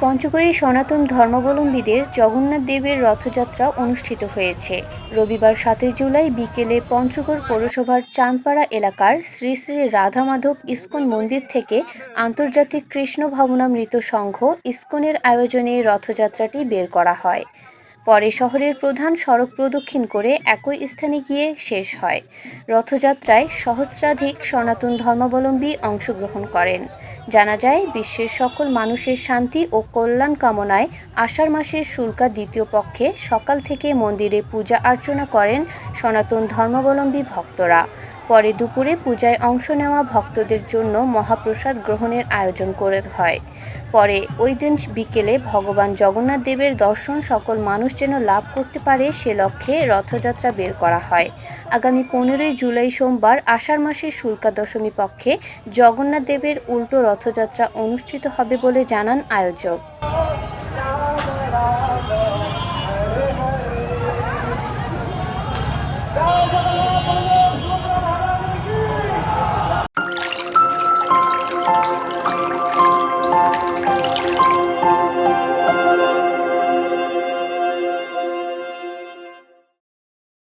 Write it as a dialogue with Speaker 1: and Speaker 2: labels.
Speaker 1: পঞ্চগড়ে সনাতন ধর্মাবলম্বীদের জগন্নাথ দেবের রথযাত্রা অনুষ্ঠিত হয়েছে। রবিবার ৭ জুলাই বিকেলে পঞ্চগড় পৌরসভার চাঁদপাড়া এলাকার শ্রী শ্রী রাধা মাধব ইস্কন মন্দির থেকে আন্তর্জাতিক কৃষ্ণ ভাবনামৃত সংঘ ইস্কনের আয়োজনে রথযাত্রাটি বের করা হয়। পরে শহরের প্রধান সড়ক প্রদক্ষিণ করে একই স্থানে গিয়ে শেষ হয়। রথযাত্রায় সহস্রাধিক সনাতন ধর্মাবলম্বী অংশগ্রহণ করেন। জানা যায়, বিশ্বের সকল মানুষের শান্তি ও কল্যাণ কামনায় আষাঢ় মাসের শুল্কা দ্বিতীয় পক্ষে সকাল থেকে মন্দিরে পূজা অর্চনা করেন সনাতন ধর্মাবলম্বী ভক্তরা। পরে দুপুরে পূজায় অংশ নেওয়া ভক্তদের জন্য মহাপ্রসাদ গ্রহণের আয়োজন করা হয়। পরে ওই দিন বিকেলে ভগবান জগন্নাথ দেবের দর্শন সকল মানুষ যেন লাভ করতে পারে সে লক্ষ্যে রথযাত্রা বের করা হয়। আগামী 15 জুলাই সোমবার আষাঢ় মাসের শুল্কা দশমী পক্ষে জগন্নাথ দেবের উল্টো রথযাত্রা অনুষ্ঠিত হবে বলে জানান আয়োজক।